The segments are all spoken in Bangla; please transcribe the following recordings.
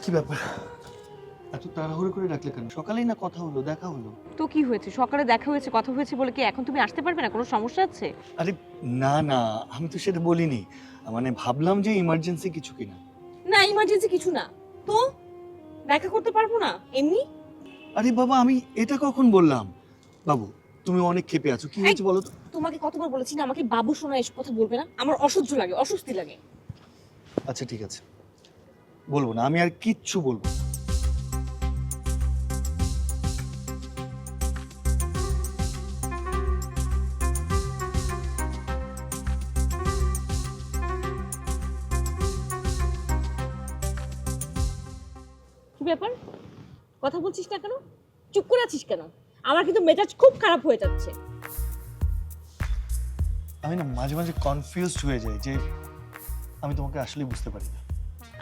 কি ব্যাপার, এত তাড়াহুড়ো করে ডাকলে কেন? সকালেই না কথা হলো, দেখা হলো। তো কি হয়েছে? সকালে দেখা হয়েছে, কথা হয়েছে বলে কি এখন তুমি আসতে পারবে না? কোনো সমস্যা আছে? আরে না না, আমি তো সেটা বলিনি। মানে ভাবলাম যে ইমার্জেন্সি কিছু কিনা। না, ইমার্জেন্সি কিছু না। তো দেখা করতে পারবো না এমনি? আরে বাবা, আমি এটা কখন বললাম? বাবু, তুমি অনেক ক্ষেপে আছো, কি হয়েছে বলো তো? তোমাকে কতবার বলেছি না আমাকে বাবু শোনা এসব কথা বলবে না? আমার অসহ্য লাগে, অস্বস্তি লাগে। আচ্ছা ঠিক আছে, বলবো না, আমি আর কিচ্ছু বলবো না। কি ব্যাপার? কথা বলছিস না কেন? চুপ করে আছিস কেন? আমার কিন্তু মেজাজ খুব খারাপ হয়ে যাচ্ছে। আমি না মাঝে মাঝে কনফিউজড হয়ে যাই যে আমি তোমাকে আসলে বুঝতে পারি না।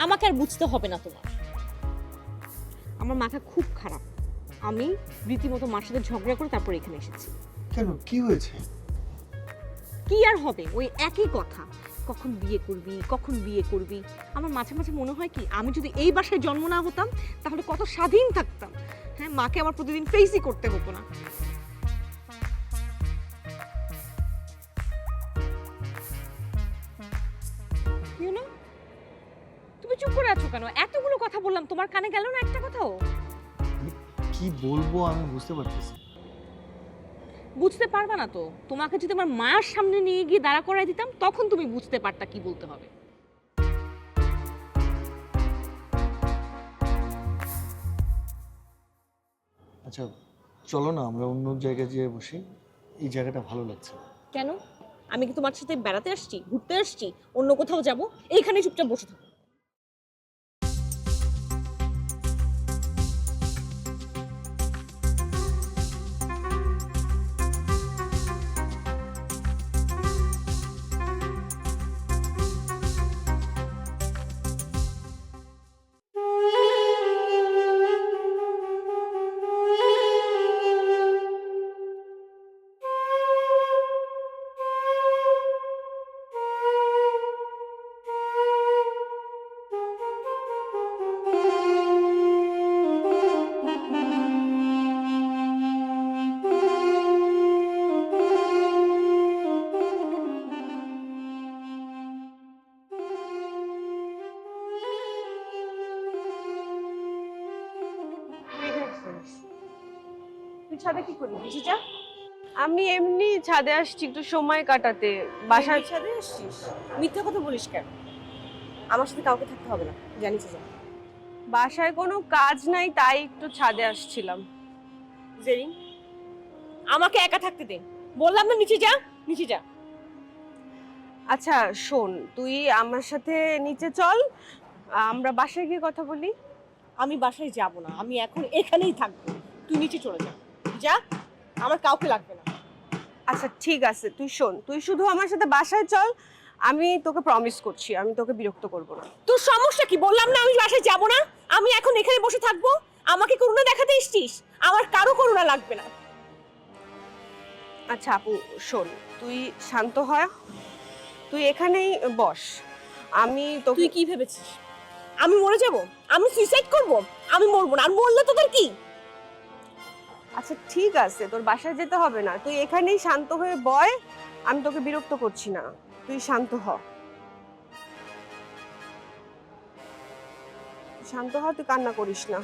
আমাকে আর বুঝতে হবে না তোমার। আমার মাথা খুব খারাপ। আমি রীতিমতো মার সাথে ঝগড়া করে তারপর এখানে এসেছি। কেন, কি হয়েছে? কি আর হবে, ওই একই কথা। কখন বিয়ে করবি, কখন বিয়ে করবি। আমার মাঝে মাঝে মনে হয় কি, আমি যদি এই বাসায় জন্ম না হতাম তাহলে কত স্বাধীন থাকতাম। হ্যাঁ, মাকে আমার প্রতিদিন ফেসই করতে হতো না। You know? তুমি চুপ করে আছো কেন? এতগুলো কথা বললাম, তোমার কানে গেল না একটা কথাও? আমি কি বলবো আমি বুঝতে পারতেছি না। বুঝতে পারবা না তো। তোমাকে যদি আমার মায়ের সামনে নিয়ে গিয়ে দাঁড়া করাই দিতাম তখন তুমি বুঝতে পারতা কি বলতে হবে। আচ্ছা চলো না, আমরা অন্য জায়গায় যেয়ে বসি, এই জায়গাটা ভালো লাগছে না। কেন? আমি কি তোমার সাথে বেড়াতে আসছি, ঘুরতে আসছি, অন্য কোথাও যাব? এইখানে চুপচাপ বসে থাকো। তুই ছাদে কি করবি? বুঝে যা। আমি এমনি ছাদে আসছি একটু সময় কাটাতে। বাসায় ছাদে আসছিস? মিথ্যা কথা বলিস কেন? আমার সাথে কাউকে থাকতে হবে না, জানিস যা। বাসায় কোনো কাজ নাই, তাই একটু ছাদে আসছিলাম। জেরিন, আমাকে একা থাকতে দে। বললাম না নিচে যা, নিচে যা। আচ্ছা শোন, তুই আমার সাথে নিচে চল, আমরা বাসায় গিয়ে কথা বলি। আমি বাসায় যাব না, আমি এখন এখানেই থাকবো। তুই নিচে চলে যা। যা, আমার কাউকে লাগবে না। আচ্ছা ঠিক আছে, তুই শোন, তুই শুধু আমার সাথে বাসায় চল, আমি তোকে প্রমিস করছি আমি তোকে বিরক্ত করব না। তোর সমস্যা কি? বললাম না আমি বাসায় যাব না, আমি এখন এখানে বসে থাকবো। আমাকে করুণা দেখাতে এসেছিস? আমার কারো করুণা লাগবে না। আচ্ছা আপু শোন, তুই শান্ত হ, তুই এখানেই বস। আমি তো তুই কি ভেবেছিস আমি মরে যাব? আমি সুইসাইড করব? আমি মরবো না, আর মরলে তোদের কি? আচ্ছা ঠিক আছে, তোর বাসায় যেতে হবে না, তুই এখানেই শান্ত হয়ে বয়। আমি তোকে বিরক্ত করছি না, তুই শান্ত হ, শান্ত হ, তুই কান্না করিস না।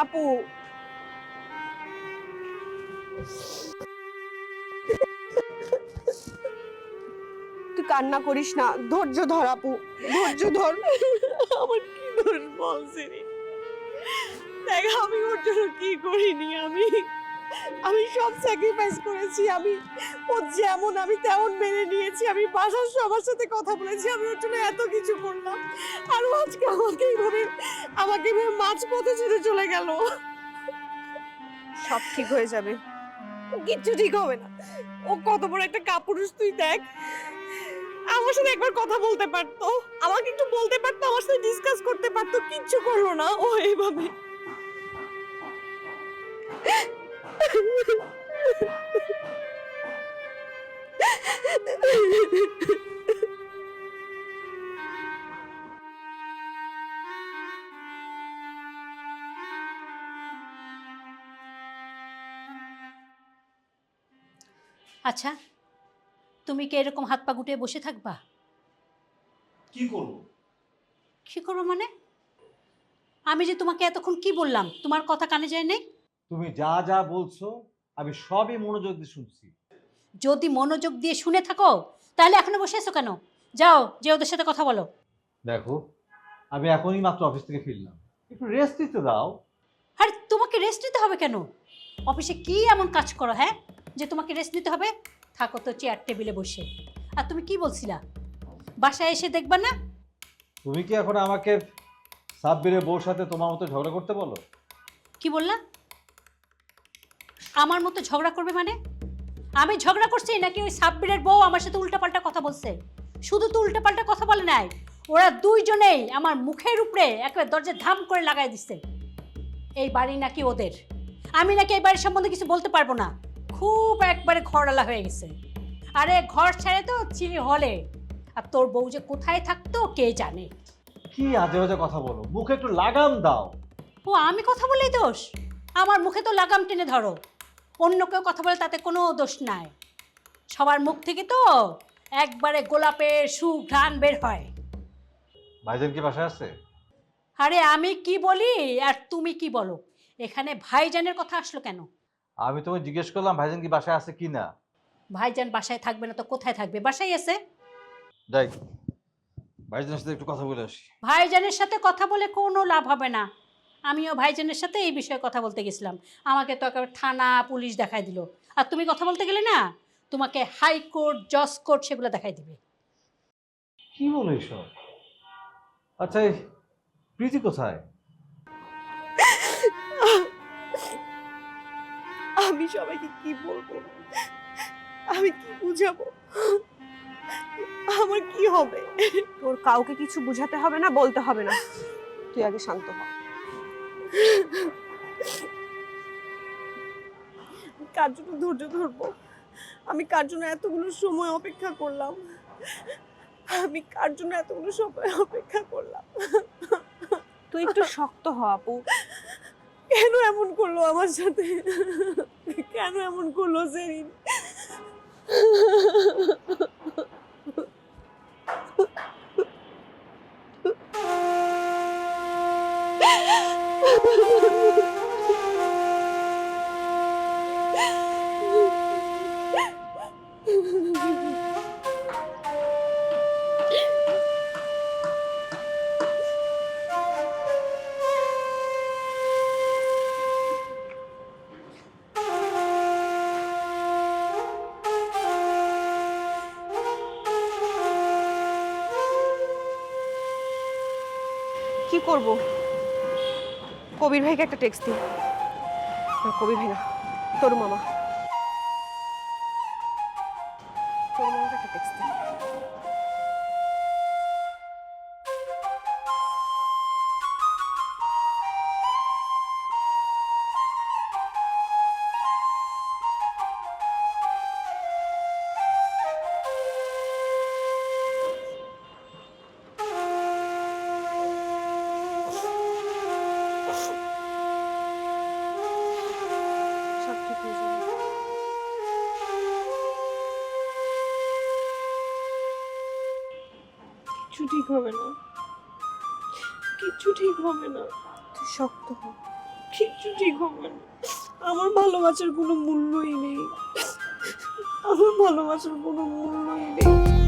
আপু তুই কান্না করিস না, ধৈর্য ধর আপু, ধৈর্য ধর। আমার কি দোষ বলছিস? দেখ, আমি ওর জন্য কি করিনি। আমি সব স্যাক্রিফাইস করেছি। ও যেমন আমি তেমন মেনে নিয়েছি। আমি বাসার সবার সাথে কথা বলেছি, আমি ওর জন্য এত কিছু করলাম, আর ও আজকে আমাকে এইভাবে মাঝপথে ছেড়ে চলে গেল। সব ঠিক হয়ে যাবে, কিচ্ছু ঠিক হবে না। ও কত বড় একটা কাপুরুষ তুই দেখ। আমার সাথে একবার কথা বলতে পারতো, আমাকে একটু বলতে পারতো, আমার সাথে ডিসকাস করতে পারতো, কিচ্ছু করলো না ও এইভাবে। আচ্ছা, তুমি কি এরকম হাত পা গুটিয়ে বসে থাকবা? কি করবো? কি করবো মানে? আমি যে তোমাকে এতক্ষণ কি বললাম, তোমার কথা কানে যায় নাই? তুমি যা যা বলছো আমি সবই মনোযোগ দিয়ে শুনছি। যদি মনোযোগ দিয়ে শুনে থাকো তাহলে এখনো বসে আছো কেন? যাও, যে ওদের সাথে কথা বলো। দেখো, আমি এখনই মাত্র অফিস থেকে ফিরলাম, একটু রেস্ট দিতে দাও। আর তোমাকে রেস্ট নিতে হবে কেন? অফিসে কি এমন কাজ করো হ্যাঁ, যে তোমাকে রেস্ট নিতে হবে? থাকো তো চেয়ার টেবিলে বসে। আর তুমি কি বলছিলা, বাসায় এসে দেখবা না? তুমি কি এখন আমাকে সাব্বিরের বউর সাথে তোমার মতো ঝগড়া করতে বলো? কি বললা? আমার মতো ঝগড়া করবে মানে? আমি ঝগড়া করছি নাকি ওই সাব্বিরের বউ আমার সাথে উল্টাপাল্টা কথা বলছে? শুধু তো উল্টাপাল্টা কথা বলে নাই, ওরা দুইজনেই আমার মুখের উপরে একেবারে দরজা ধাম করে লাগাই দিচ্ছে। এই বাড়ি নাকি ওদের, আমি নাকি এই বাড়ির সম্বন্ধে কিছু বলতে পারবো না। খুব একবারে ঘরওয়ালা হয়ে গেছে। আরে ঘর ছেড়ে তো চিনি হলে, আর তোর বউ যে কোথায় থাকতো কে জানে। কি আজে বাজে কথা বলো, মুখে একটু লাগাম দাও। ও আমি কথা বলেই দোষ? আমার মুখে তো লাগাম টেনে ধরো, অন্য কেউ কথা বলে তাতে কোনো দোষ নাই। সবার মুখ থেকে তো একবারে গোলাপের সুঘ্রাণ বের হয়। ভাইজান কি বাসায় আছে? আরে আমি কি বলি আর তুমি কি বলো? এখানে ভাইজানের কথা আসলো কেন? আমি তোমায় জিজ্ঞেস করলাম ভাইজান কি বাসায় আছে কি না। ভাইজান বাসায় থাকবে না তো কোথায় থাকবে? বাসায় আছে। যাই ভাইজানের সাথে একটু কথা বলে আসি। ভাইজানের সাথে কথা বলে কোনো লাভ হবে না। আমিও ভাইজানের সাথে এই বিষয়ে কথা বলতে গেছিলাম, আমাকে তো একেবারে থানা পুলিশ দেখাই দিল। আর তুমি কথা বলতে গেলে না, তোমাকে হাইকোর্ট জজ কোর্ট সেগুলো দেখাই দিবে। কি বলো এসব? আচ্ছা, এই প্রীতি কোথায়? আমি সবাইকে কি বলবো, আমি কি বুঝাবো, আমার কি হবে? তোর কাউকে কিছু বুঝাতে হবে না, বলতে হবে না, তুই আগে শান্ত হ। কার জন্য ধৈর্য ধরবো? আমি কার জন্য এতগুলো সময় অপেক্ষা করলাম? আমি কার জন্য এতগুলো সময় অপেক্ষা করলাম? তুই একটু শক্ত হ আপু। কেন এমন করলো আমার সাথে? কেন এমন করলো সেরিন? কি করব? কবির ভাইকে একটা টেক্সট দিই। না, কবির ভাই না, তোর মামা। তোর মামাকে একটা টেক্সট দিই। সব ঠিক হয়ে যাবে। কিচ্ছু ঠিক হবে না, কিচ্ছু ঠিক হবে না, তুই শক্ত হ। কিচ্ছু ঠিক হবে না। আমার ভালোবাসার কোনো মূল্যই নেই, আমার ভালোবাসার কোনো মূল্যই নেই।